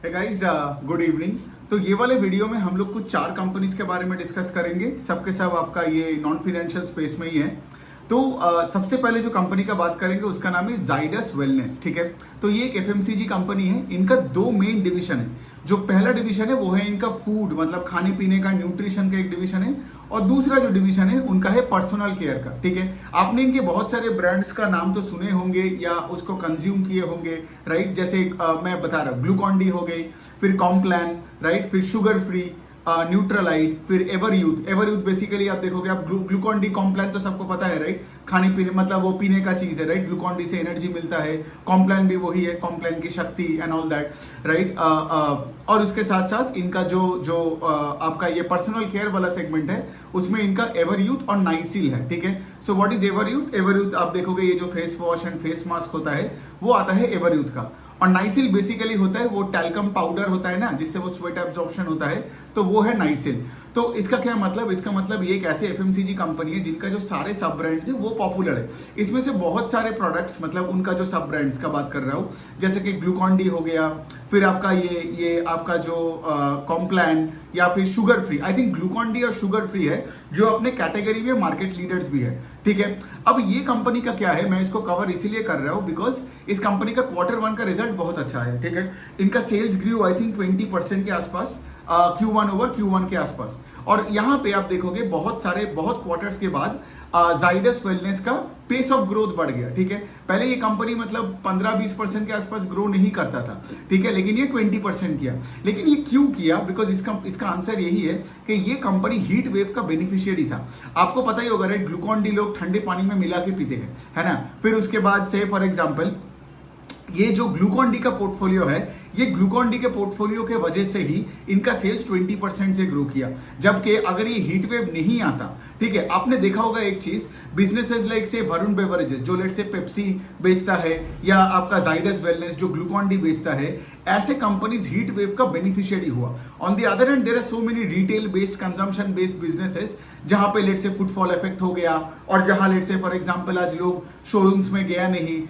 Hey guys, good evening. तो ये वाले वीडियो में हम लोग कुछ 4 कंपनीज के बारे में डिस्कस करेंगे। सबके सब आपका ये नॉन फाइनेंशियल स्पेस में ही है। तो सबसे पहले जो कंपनी का बात करेंगे उसका नाम है जाइडस वेलनेस। ठीक है, तो ये एक एफएमसीजी कंपनी है। इनका 2 मेन डिवीजन है। जो पहला डिवीजन है वो है इनका फूड, मतलब खाने पीने का, न्यूट्रिशन का एक डिवीजन है। और दूसरा जो डिवीजन है उनका है पर्सनल केयर का। ठीक है, आपने इनके बहुत सारे ब्रांड्स का नाम तो सुने होंगे या उसको कंज्यूम किए होंगे, राइट। जैसे मैं बता रहा हूँ, ग्लूकॉन डी हो गई, फिर कॉम्प्लान, राइट, फिर शुगर फ्री, न्यूट्रलाइट, फिर एवर यूथ बेसिकली आप देखोगे, आप ग्लूकॉन डी कॉम्प्लान तो सबको पता है, राइट। खाने पीने मतलब वो पीने का चीज है, राइट। ग्लूकॉन डी से एनर्जी मिलता है। कॉम्प्लान भी वही है, कॉम्प्लान की शक्ति एंड ऑल दैट, राइट। और उसके साथ साथ इनका जो आपका ये पर्सनल केयर वाला सेगमेंट है उसमें इनका एवर यूथ और नाइसिल है। ठीक है, so what is ever youth? Ever youth आप देखोगे ये जो face wash and face mask होता है वो आता है एवर यूथ का। और नाइसिल बेसिकली होता है वो टैल्कम पाउडर होता है ना, जिससे वो स्वेट एब्जॉर्प्शन होता है, तो वो है नाइसिल। तो इसका क्या मतलब? इसका मतलब ये एक ऐसे एफएमसीजी कंपनी है जिनका जो सारे सब ब्रांड्स है वो पॉपुलर है। इसमें से बहुत सारे प्रोडक्ट्स, मतलब उनका जो सब ब्रांड्स का बात कर रहा हूँ, जैसे कि ग्लूकॉन डी हो गया, फिर आपका ये आपका जो कॉम्प्लान, या फिर sugar free. I think Glucon D और शुगर फ्री है जो अपने कैटेगरी में मार्केट लीडर्स भी है। ठीक है, अब ये कंपनी का क्या है, मैं इसको कवर इसीलिए कर रहा हूं बिकॉज इस कंपनी का Q1 का रिजल्ट बहुत अच्छा है। ठीक है, इनका सेल्स ग्रू आई थिंक 20% के आसपास, Q1 ओवर Q1 के आसपास। और यहाँ पे आप देखोगे बहुत क्वार्टर्स के बाद जाइडस वेलनेस का पेस ऑफ ग्रोथ बढ़ गया। ठीक है, पहले ये कंपनी मतलब 15-20% के आसपास ग्रो नहीं करता था। ठीक है, लेकिन ये 20% किया। लेकिन ये क्यों किया? बिकॉज इसका आंसर यही है कि ये कंपनी हीट वेव का बेनिफिशियरी था। आपको पता ही होगा, राइट, ग्लूकॉन डी लोग ठंडे पानी में मिला के पीते हैं, है ना। फिर उसके बाद से फॉर एग्जाम्पल ये जो ग्लूकॉन डी का पोर्टफोलियो है, ये ग्लूकॉन डी के पोर्टफोलियो के वजह से ही इनका सेल्स 20% से ग्रो किया। जबकि अगर ये हीट वेव नहीं आता, ठीक है, आपने देखा होगा एक चीज, businesses like say Varun beverages जो लेट से पेप्सी बेचता है, या आपका जाइडस वेलनेस जो ग्लूकॉन डी बेचता है, ऐसे कंपनीज हीट वेव का बेनिफिशियरी हुआ। On the other hand there are so many retail based, consumption based businesses जहां पे लेट से फुटफॉल इफेक्ट हो गया, और जहां लेट से फॉर एग्जांपल आज लोग शोरूम्स में गया नहीं,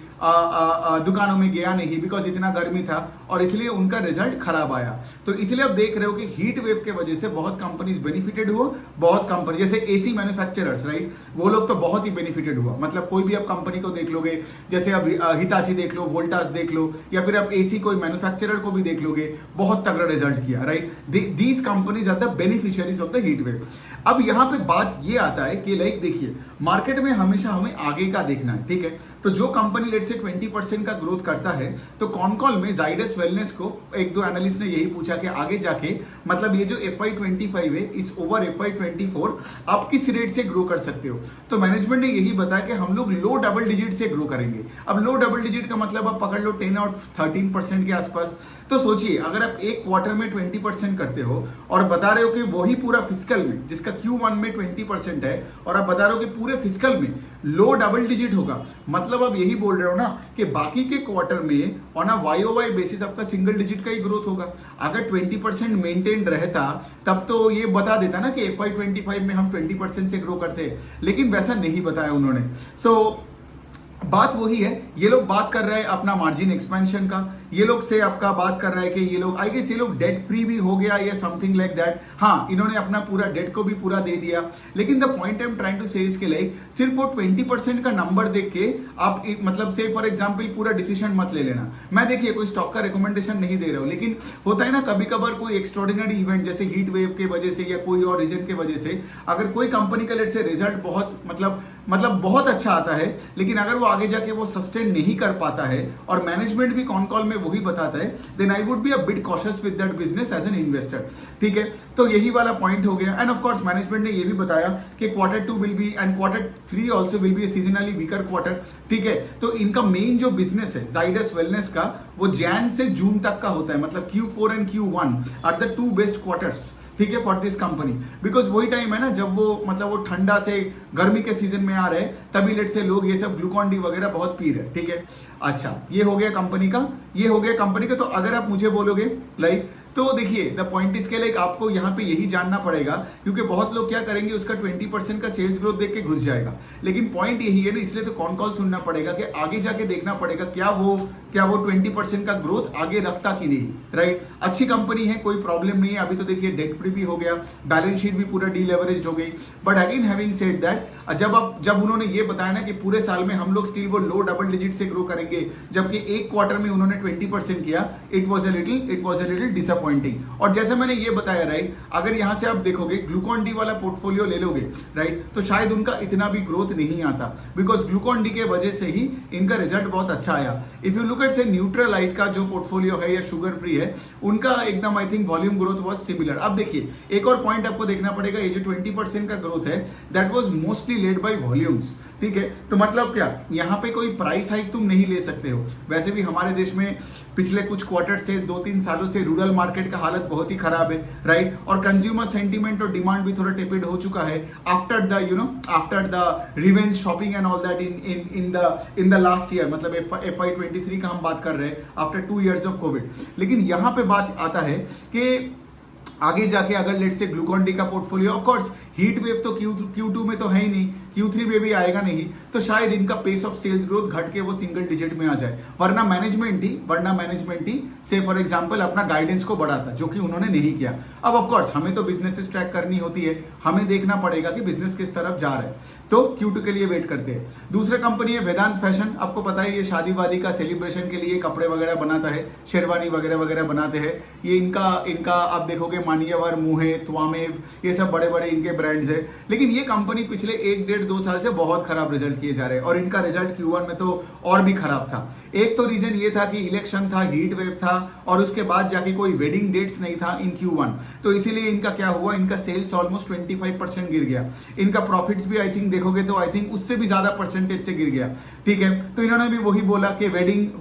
दुकानों में गया नहीं, बिकॉज इतना गर्मी था और इसलिए उनका रिजल्ट खराब आया। तो इसलिए आप देख रहे हो कि हीट वेव के वजह से बहुत कंपनीज बेनिफिटेड हुआ। बहुत कंपनी जैसे एसी मैन्युफैक्चरर्स, राइट, वो लोग तो बहुत ही बेनिफिटेड हुआ। मतलब कोई भी आप कंपनी को देख लोगे, जैसे अब हिताची देख लो, वोल्टास देख लो, या फिर आप एसी कोई मैन्युफैक्चरर को भी देख लोगे, बहुत तगड़ा रिजल्ट किया, right. These companies are the beneficiaries of the heat wave. अब यहाँ पे बात ये आता है कि लाइक देखिए, मार्केट में हमेशा हमें आगे का देखना है। ठीक है, तो जो कंपनी लेट से 20% का ग्रोथ करता है, तो कॉल में जाइडस वेलनेस को 1-2 एनालिस्ट ने यही पूछा कि आगे जाके मतलब ये जो FY25 है, इस ओवर FY24 आप किस रेट से ग्रो कर सकते हो। तो मैनेजमेंट ने यही बताया कि हम लोग लो डबल डिजिट से ग्रो करेंगे। अब लो डबल डिजिट का मतलब आप पकड़ लो 10 और 13% के आसपास। तो सोचिए, अगर आप एक क्वार्टर में 20% करते हो और बता रहे हो कि वही पूरा फिस्कल में, जिसका Q1 में 20% है, और आप बता रहे हो कि पूरे फिस्कल में लो डबल डिजिट होगा, मतलब आप यही बोल रहे हो ना कि बाकी के क्वार्टर में ऑन अ YOY बेसिस आपका सिंगल डिजिट का ही ग्रोथ होगा। अगर 20% मेंटेन रहता तब तो ये बता देता ना कि FY25 में हम 20% से ग्रो करते हैं, लेकिन वैसा नहीं बताया उन्होंने। सो बात वही है, ये लोग बात कर रहे हैं अपना मार्जिन एक्सपेंशन का। ये लोग से आपका बात कर रहा है कि ये लोग, आई गेस ये लोग डेट फ्री भी हो गया या समथिंग लाइक दैट। हाँ, इन्होंने अपना पूरा डेट को भी पूरा दे दिया। लेकिन the point I am trying to say इसके लाइक सिर्फ वो 20% का नंबर देख के आप मतलब से फॉर एग्जांपल पूरा डिसीजन मत ले लेना। मैं देखिए कोई स्टॉक का रिकमेंडेशन नहीं दे रहा हूं, लेकिन होता है ना कभी कभार कोई एक्स्ट्रॉर्डिनरी इवेंट जैसे हीट वेव के वजह से या कोई और रीजन के वजह से, अगर कोई कंपनी का लेट से रिजल्ट बहुत मतलब बहुत अच्छा आता है, लेकिन अगर वो आगे जाके वो सस्टेन नहीं कर पाता है, और मैनेजमेंट भी कॉल में वही बताता है, then I would be a bit cautious with that business as an investor. ठीक है, तो यही वाला पॉइंट हो गया। एंड ऑफ कोर्स मैनेजमेंट ने ये भी बताया कि Q2 will be and Q3 also will be A seasonally weaker quarter. ठीक है, तो इनका मेन जो बिजनेस है जाइडस वेलनेस का, वो जैन से जून तक का होता है। मतलब Q4 and Q1 are the 2 best quarters, ठीक है, फॉर दिस कंपनी। बिकॉज वही टाइम है ना जब वो मतलब वो ठंडा से गर्मी के सीजन में आ रहे हैं, तभी लेट से लोग ये सब ग्लूकॉन डी वगैरह बहुत पी रहे हैं। ठीक है, अच्छा, ये हो गया कंपनी का। ये हो गया कंपनी का। तो अगर आप मुझे बोलोगे लाइक, तो देखिए द पॉइंट इसके लाइक आपको यहाँ पे यही जानना पड़ेगा, क्योंकि बहुत लोग क्या करेंगे, उसका 20% का सेल्स ग्रोथ देख के घुस जाएगा। लेकिन पॉइंट यही है ना, इसलिए तो कौन कॉल सुनना पड़ेगा कि आगे जाके देखना पड़ेगा क्या वो 20% का ग्रोथ आगे रखता कि नहीं, राइट। अच्छी कंपनी है, कोई प्रॉब्लम नहीं है। अभी तो देखिए डेट फ्री भी हो गया, बैलेंस शीट भी पूरा डीलेवरेज्ड हो गई। But again having said that, जब उन्होंने ये बताया ना कि पूरे साल में हम लोग स्टिल वो लो डबल डिजिट से ग्रो करेंगे, जबकि एक क्वार्टर में उन्होंने 20% किया, it was a little disappointing. और जैसे मैंने ये बताया, राइट, अगर यहां से आप देखोगे ग्लूकॉन डी वाला पोर्टफोलियो ले लोगे, राइट, तो शायद उनका इतना भी ग्रोथ नहीं आता, बिकॉज ग्लूकॉन डी के वजह से ही इनका रिजल्ट बहुत अच्छा आया। इफ यू लुक एट से न्यूट्रलाइट का जो पोर्टफोलियो है या शुगर फ्री है, उनका एकदम I think volume growth was similar. अब देखिए एक और पॉइंट आपको देखना पड़ेगा, ये जो 20% का ग्रोथ है that was mostly led by volumes, ठीक है। तो मतलब क्या, यहाँ पे कोई प्राइस हाइक तुम नहीं ले सकते हो। वैसे भी हमारे देश में पिछले कुछ क्वार्टर से 2-3 सालों से रूरल मार्केट का हालत बहुत ही खराब है, राइट, और कंज्यूमर सेंटीमेंट और डिमांड भी थोड़ा टेपिड हो चुका है after the revenge shopping and all that in the last year, मतलब FY23 का हम बात कर रहे हैं आफ्टर 2 years ऑफ कोविड। लेकिन यहाँ पे बात आता है कि आगे जाके अगर लेट से ग्लूकॉन डी का portfolio, of course heat wave तो Q2 में तो है ही नहीं, Q3 में भी आएगा नहीं, तो शायद इनका पेस ऑफ सेल्स ग्रोथ घट के वो सिंगल डिजिट में आ जाए। वरना मैनेजमेंट ही से फॉर एग्जांपल अपना गाइडेंस को बढ़ाता, जो कि उन्होंने नहीं किया। अब ऑफ कोर्स हमें तो बिजनेस ट्रैक करनी होती है, हमें देखना पड़ेगा कि बिजनेस किस तरफ जा रहा है, तो Q2 के लिए वेट करते हैं। दूसरा कंपनी है वेदांत फैशन। आपको पता है ये शादी वादी का सेलिब्रेशन के लिए कपड़े वगैरह बनाता है, शेरवानी वगैरह बनाते हैं। ये इनका आप देखोगे मानियावर, मुहे, त्वामे, ये सब बड़े बड़े इनके ब्रांड्स है। लेकिन ये कंपनी पिछले 1-1.5-2 साल से बहुत खराब रिजल्ट किए जा रहे हैं, और इनका रिजल्ट Q1 में तो और भी खराब था। एक तो रीजन ये था कि इलेक्शन था, हीट वेव था, और उसके बाद जाके कोई वेडिंग डेट्स नहीं था इन Q1, तो इसीलिए इनका क्या हुआ, इनका सेल्स ऑलमोस्ट 25% गिर गया। इनका प्रॉफिट्स भी आई थिंक देखोगे तो आई थिंक उससे भी ज्यादा परसेंटेज से गिर गया, ठीक है। तो इन्होंने भी वही बोला कि वेडिंग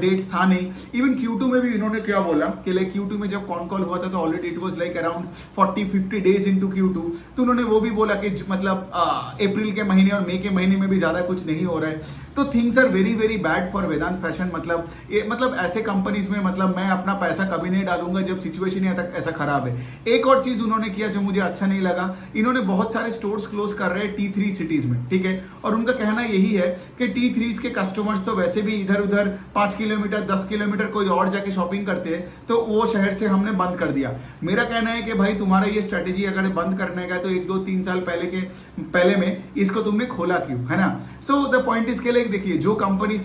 डेट्स था नहीं। इवन Q2 में भी इन्होंने क्या बोला कि लाइक Q2 में जब कॉन कॉल हुआ था तो already it was like around 40-50 days into Q2, तो उन्होंने वो भी बोला कि मतलब अप्रैल के महीने और मई के महीने में भी ज्यादा कुछ नहीं हो रहा है। तो things are very very bad for Vedant fashion. मतलब ऐसे कंपनीज में मतलब मैं अपना पैसा कभी नहीं डालूंगा जब सिचुएशन ऐसा खराब है। एक और चीज उन्होंने किया जो मुझे अच्छा नहीं लगा, इन्होंने बहुत सारे स्टोर्स क्लोज कर रहे हैं T3 सिटीज में, ठीक है, और उनका कहना यही है कि T3 के कस्टमर्स तो वैसे भी इधर उधर 5 किलोमीटर 10 किलोमीटर कोई और जाके शॉपिंग करते हैं, तो वो शहर से हमने बंद कर दिया। मेरा कहना है कि भाई तुम्हारा ये स्ट्रेटेजी अगर बंद करने का तो 1-2-3 साल पहले में इसको तुमने खोला क्यों, है ना। सो द पॉइंट इसके लिए देखिए, जो कंपनी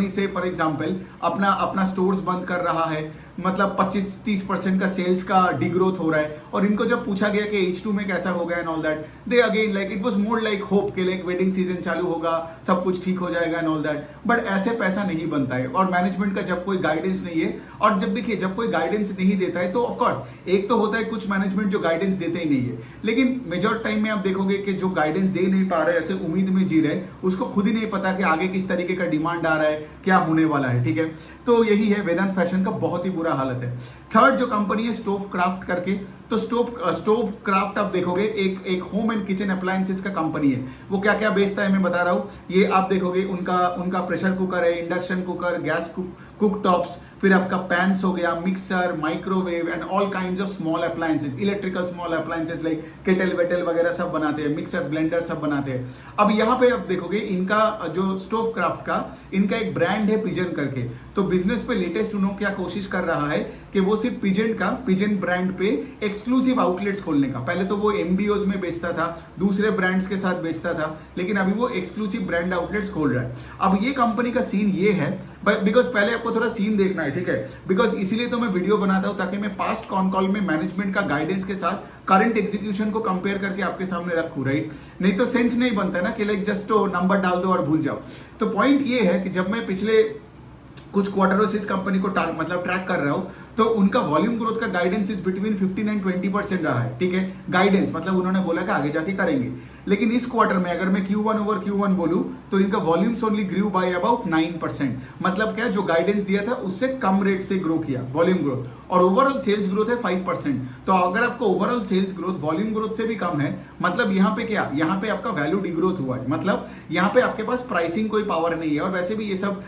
से फॉर एग्जांपल अपना स्टोर्स बंद कर रहा है, मतलब 25-30% का सेल्स का डिग्रोथ हो रहा है, और इनको जब पूछा गया कि H2 में कैसा होगा and all that, they again like it was more like hope के लाइक वेडिंग सीजन चालू होगा, सब कुछ ठीक हो जाएगा एंड ऑल दैट। बट ऐसे पैसा नहीं बनता है, और मैनेजमेंट का जब कोई गाइडेंस नहीं है, और जब कोई गाइडेंस नहीं देता है तो ऑफकोर्स एक तो होता है कुछ मैनेजमेंट जो गाइडेंस देते ही नहीं है, लेकिन मेजर टाइम में आप देखोगे कि जो गाइडेंस दे नहीं पा रहे, ऐसे उम्मीद में जी रहे, उसको खुद ही नहीं पता कि आगे किस तरीके का डिमांड आ रहा है, क्या होने वाला है, ठीक है। तो यही है वेदांत फैशन का बहुत ही बुरा हालत है। थर्ड जो कंपनी है स्टोव क्राफ्ट करके, तो स्टोव क्राफ्ट आप देखोगे एक होम एंड किचन अप्लायंसेस का कंपनी है। वो क्या क्या बेचता है मैं बता रहा हूं। ये आप देखोगे उनका प्रेशर कुकर है, induction cooker, gas cook tops, फिर आपका पैंस हो गया, mixer, microwave and all kinds of small appliances, electrical small appliances like kettle Vettel वगैरह सब बनाते हैं, मिक्सर ब्लेंडर सब बनाते हैं। अब यहाँ पे आप देखोगे इनका जो स्टोव क्राफ्ट का इनका एक ब्रांड है पिजन करके। तो बिजनेस पे लेटेस्ट उन्होंने क्या कोशिश कर रहा है कि वो सिर्फ पिजन ब्रांड पे एक्सक्लूसिव आउटलेट्स खोलने का। पहले तो वो MBOs में बेचता था, दूसरे ब्रांड्स के साथ बेचता था, लेकिन अभी वो एक्सक्लूसिव ब्रांड आउटलेट्स खोल रहा है। अब ये कंपनी का सीन ये है, बिकॉज पहले आपको थोड़ा सीन देखना है, ठीक है, बिकॉज इसीलिए तो मैं वीडियो बनाता हूं ताकि मैं पास्ट कॉन कॉल में मैनेजमेंट का गाइडेंस के साथ करंट एग्जीक्यूशन को कंपेयर करके आपके सामने रखूं, राइट। नहीं तो सेंस नहीं बनता ना कि लाइक जस्ट नंबर डाल दो और भूल जाओ। तो पॉइंट ये है कि जब मैं पिछले कुछ क्वार्टरों से इस कंपनी को ट्रैक कर रहा हूं, तो उनका वॉल्यूम ग्रोथ का गाइडेंस इज बिटवीन 15 and 20% रहा है, ठीक है। गाइडेंस मतलब उन्होंने बोला कि आगे जाके करेंगे, लेकिन इस क्वार्टर में अगर मैं Q1 ओवर Q1 बोलूं तो इनका volumes only grew by about 9%। मतलब क्या, जो गाइडेंस दिया था उससे कम रेट से ग्रो किया वॉल्यूम ग्रोथ, और ओवरऑल सेल्स ग्रोथ है 5%। तो अगर आपको overall sales growth volume growth से भी कम है, मतलब यहाँ पे क्या, यहाँ पे आपका वैल्यू डिग्रोथ हुआ है। मतलब यहाँ पे आपके पास प्राइसिंग कोई पावर नहीं है। और वैसे भी ये सब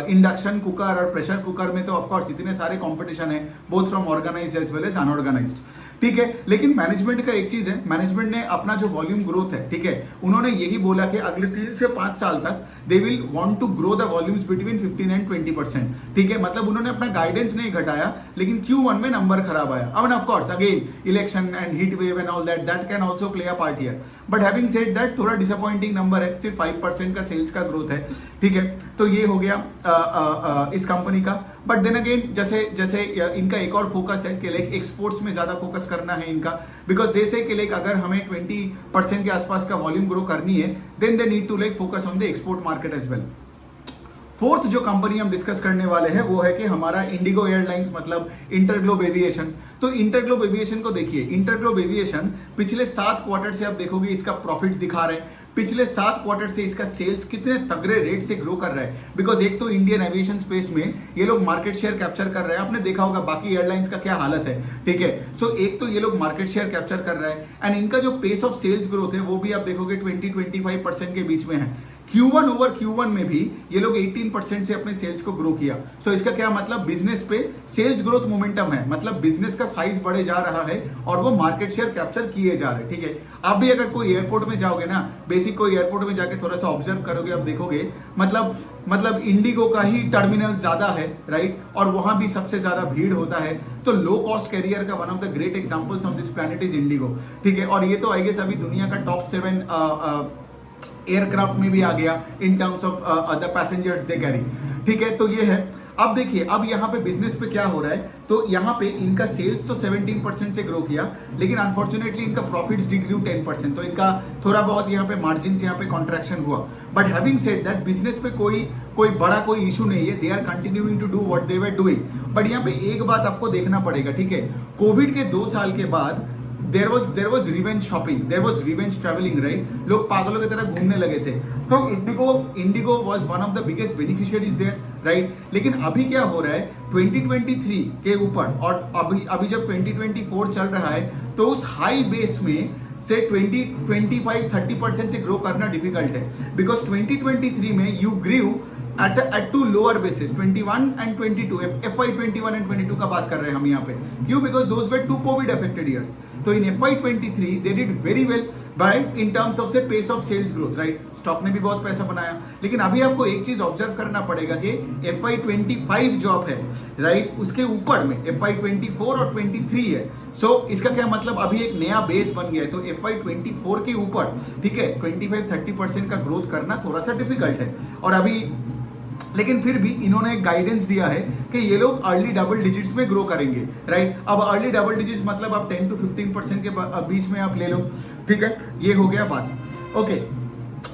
इंडक्शन कुकर और प्रेशर कुकर में तो ऑफकोर्स इतने सारे कॉम्पिटिशन है, both from organised as well as unorganised, ठीक है। लेकिन मैनेजमेंट का एक चीज है, मैनेजमेंट ने अपना जो वॉल्यूम ग्रोथ है, ठीक है, उन्होंने यही बोला कि अगले 3 से 5 साल तक they will want to grow the volumes between 15 and 20%, ठीक है। मतलब उन्होंने अपना गाइडेंस नहीं घटाया, लेकिन Q1 में नंबर खराब आया। अब of course again election and heat wave and all that can also play a part here, but having said that थोड़ा डिसअपॉइंटिंग नंबर है, सिर्फ 5% का सेल्स का ग्रोथ है, ठीक है। तो ये हो गया इस कंपनी का। बट देन अगेन जैसे जैसे इनका एक और फोकस है कि लाइक एक्सपोर्ट्स में ज्यादा फोकस करना है इनका, बिकॉज दे से कि लाइक अगर हमें 20% के आसपास का वॉल्यूम ग्रो करनी है, then they need to like focus on the export market as well. Fourth जो कंपनी हम डिस्कस करने वाले हैं वो है कि हमारा इंडिगो एयरलाइंस, मतलब इंटरग्लोब एविएशन। तो इंटरग्लोब एविएशन को देखिए, इंटरग्लोब एविएशन पिछले 7 क्वार्टर से आप देखोगे इसका प्रॉफिट्स दिखा रहे हैं। पिछले 7 क्वार्टर से इसका सेल्स कितने तगड़े रेट से ग्रो कर रहा है, बिकॉज एक तो इंडियन एविएशन स्पेस में ये लोग मार्केट शेयर कैप्चर कर रहे हैं। आपने देखा होगा बाकी एयरलाइंस का क्या हालत है, ठीक है। सो एक तो ये लोग मार्केट शेयर कैप्चर कर रहा है, एंड इनका जो पेस ऑफ सेल्स ग्रोथ है वो भी आप देखोगे 20-25% के बीच में है। Q1 ओवर Q1 में भी ये लोग 18% से अपने सेल्स को ग्रो किया। सो इसका क्या मतलब, बिजनेस पे सेल्स ग्रोथ मोमेंटम है, मतलब बिजनेस का साइज बढ़े जा रहा है और वो मार्केट शेयर कैप्चर किए जा रहे हैं, ठीक है। आप भी अगर कोई एयरपोर्ट में जाओगे ना, बेसिक कोई एयरपोर्ट में जाके थोड़ा सा ऑब्जर्व करोगे, आप देखोगे मतलब इंडिगो का ही टर्मिनल ज्यादा है, राइट, और वहां भी सबसे ज्यादा भीड़ होता है। तो लो कॉस्ट कैरियर का one of the great examples on this planet is Indigo, ठीक है। और ये तो आई गेस अभी दुनिया का टॉप 7 एयरक्राफ्ट में भी आ गया in terms of the passengers they carry, ठीक है। तो ये है। अब देखिए, अब यहाँ पे बिजनेस पे क्या हो रहा है, तो यहाँ पे इनका सेल्स तो 17% से ग्रो किया, लेकिन अनफॉर्चुनेटली इनका प्रॉफिट्स डिग्रू 10%, तो इनका थोड़ा बहुत यहाँ पे मार्जिन यहाँ पे कॉन्ट्रैक्शन हुआ। But having said that business पे कोई बड़ा कोई इशू नहीं है, they are continuing to do what they were doing. But यहाँ पे एक बात आपको देखना पड़ेगा, ठीक है, कोविड के 2 साल के बाद there was revenge shopping, there was revenge traveling, right? लोग पागलों की तरह घूमने लगे थे। तो Indigo was one of the biggest beneficiaries there, right? लेकिन अभी क्या हो रहा है 2023 के ऊपर, और अभी जब 2024 चल रहा है, तो उस हाई बेस में से 25-30% से ग्रो करना डिफिकल्ट है, बिकॉज 2023 में you grieve at two lower bases, 21 and 22, FY 21 and 22 का बात कर रहे हैं हम यहाँ पे। क्यों? Because those were 2 COVID affected years. तो in FY 23 they did very well by in terms of say pace of sales growth, right? Stock ने भी बहुत पैसा बनाया, लेकिन अभी आपको एक चीज ऑब्जर्व करना पड़ेगा कि FY 25 जो है, राइट, उसके ऊपर में FY 24 और 23 है। सो इसका क्या मतलब, अभी एक नया बेस बन गया है, तो FY 24 के ऊपर, ठीक है, 25-30% का ग्रोथ करना थोड़ा सा डिफिकल्ट है। और अभी लेकिन फिर भी इन्होंने एक गाइडेंस दिया है कि ये लोग अर्ली डबल डिजिट्स में ग्रो करेंगे, राइट। अब अर्ली डबल डिजिट्स मतलब आप 10-15% के बीच में आप ले लो, ठीक है। ये हो गया बात, ओके।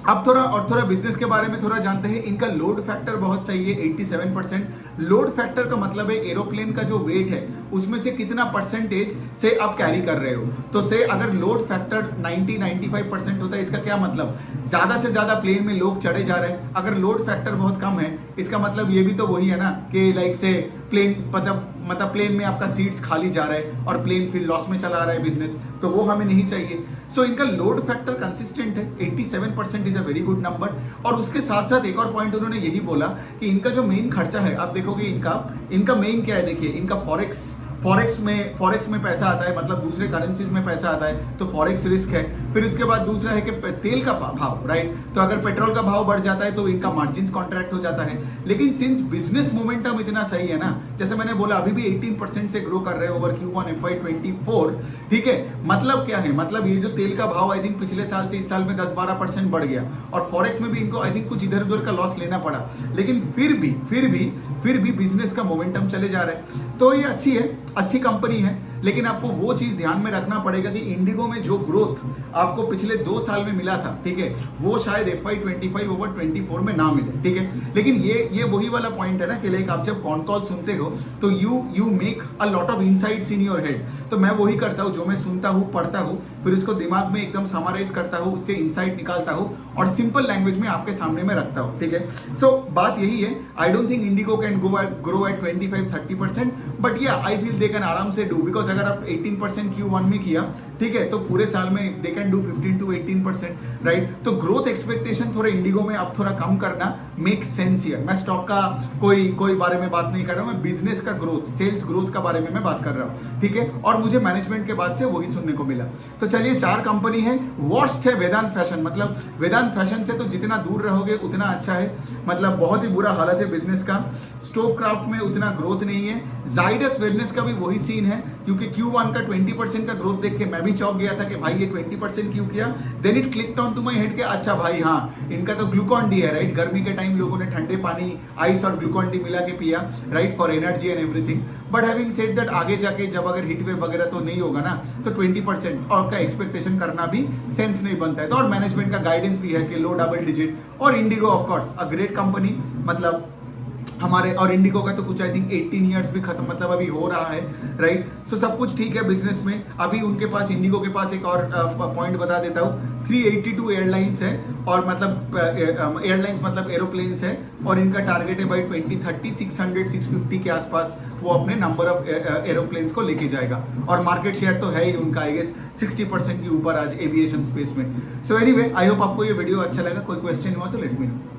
अब थोड़ा बिजनेस के बारे में थोड़ा जानते हैं। इनका लोड फैक्टर बहुत सही है, 87%। लोड फैक्टर का मतलब है एरोप्लेन का जो वेट है उसमें से कितना परसेंटेज से आप कैरी कर रहे हो। तो से अगर लोड फैक्टर 90-95% होता है, इसका क्या मतलब, ज्यादा से ज्यादा प्लेन में लोग चढ़े जा रहे हैं। अगर लोड फैक्टर बहुत कम है, इसका मतलब ये भी तो वही है ना कि लाइक से प्लेन मतलब प्लेन में आपका सीट्स खाली जा रहा है और प्लेन फिर लॉस में चला रहा है बिजनेस, तो वो हमें नहीं चाहिए। सो इनका लोड फैक्टर कंसिस्टेंट है, 87% is a very good number. और उसके साथ साथ एक और पॉइंट उन्होंने यही बोला कि इनका जो मेन खर्चा है, आप देखोगे इनका मेन क्या है, देखिए इनका फॉरेक्स में पैसा आता है, मतलब दूसरे करेंसीज में पैसा आता है, तो फॉरेक्स रिस्क है। फिर उसके बाद दूसरा है कि तेल का भाव, राइट, तो अगर पेट्रोल का भाव बढ़ जाता है तो इनका मार्जिन कॉन्ट्रैक्ट हो जाता है। लेकिन सिंस बिजनेस मोमेंटम इतना सही है ना, जैसे मैंने बोला अभी भी 18% से ग्रो कर रहे हैं ओवर Q1 FY 24, ठीक है। मतलब क्या है, मतलब ये जो तेल का भाव आई थिंक पिछले साल से इस साल में 10-12% बढ़ गया, और फॉरेक्स में भी इनको आई थिंक कुछ इधर उधर का लॉस लेना पड़ा, लेकिन फिर भी बिजनेस का मोमेंटम चले जा रहा है। तो ये अच्छी कंपनी है। लेकिन आपको वो चीज ध्यान में रखना पड़ेगा कि इंडिगो में जो ग्रोथ आपको पिछले 2 साल में मिला था, ठीक है, वो शायद FY25 ओवर 24 में ना मिले, ठीक है। लेकिन ये वही वाला पॉइंट है ना कि लाइक आप जब कॉन कॉल सुनते हो तो you make a lot of insights in your head. तो मैं वही करता हूँ, जो मैं सुनता हूँ, पढ़ता हूँ, फिर उसको दिमाग में एकदम समराइज करता हूँ, उससे इनसाइट निकालता हूँ और सिंपल लैंग्वेज में आपके सामने में रखता हूँ, ठीक है। सो बात यही है, I don't think Indigo can grow at 25-30%, but या आई फील दे कैन आराम से डू, बिकॉज अगर आप 18% Q1 में किया, ठीक है, तो पूरे साल में दे कैन डू 15-18%, राइट। तो ग्रोथ एक्सपेक्टेशन थोड़े इंडिगो में आप थोड़ा कम करना मेक सेंस हियर। मैं स्टॉक का कोई बारे में बात नहीं कर रहा हूं, मैं बिजनेस का ग्रोथ, सेल्स ग्रोथ का बारे में मैं बात कर रहा हूं, ठीक है। और मुझे मैनेजमेंट के बाद से वही सुनने को मिला। तो चलिए, 4 कंपनी है। वर्स्ट है वेदांत फैशन, मतलब वेदांत फैशन से तो जितना दूर रहोगे उतना अच्छा है, मतलब बहुत ही बुरा हालत है बिजनेस का। स्टोव क्राफ्ट में उतना ग्रोथ नहीं है। जाइडस वेलनेस का भी वही सीन है, क्योंकि Q1 का 20% का ग्रोथ देख के मैं भी चौंक गया था कि भाई ये 20% क्यों किया। Then it clicked on to my head कि अच्छा भाई हाँ, इनका तो ग्लूकॉन डी है, राइट। गर्मी के टाइम लोगों ने ठंडे पानी, आइस और ग्लूकॉन डी मिला के पिया, right, for energy and everything. But having said that, आगे जाके जब अगर हिट वेव वगैरह तो नहीं होगा ना, तो 20% और का एक्सपेक्टेशन करना भी सेंस नहीं बनता है। तो और मैनेजमेंट का गाइडेंस भी है कि लो डबल डिजिट। और Indigo of course a great company, मतलब हमारे, और इंडिगो का तो कुछ आई थिंक 18 ईयर्स भी खत्म, मतलब अभी हो रहा है, राइट। सो सब कुछ ठीक है बिजनेस में। अभी उनके पास, इंडिगो के पास एक और पॉइंट बता देता हूँ, 382 एयरलाइंस है, और मतलब एयरलाइंस मतलब एरोप्लेन्स है, और इनका टारगेट है बाई 2030 600-650 के आसपास वो अपने नंबर ऑफ एरोप्लेन्स को लेके जाएगा। और मार्केट शेयर तो है ही उनका, आई गेस 60% के ऊपर आज एविएशन स्पेस में। सो एनीवे, आई होप आपको ये वीडियो अच्छा लगा। कोई क्वेश्चन हुआ तो लेट मी नो।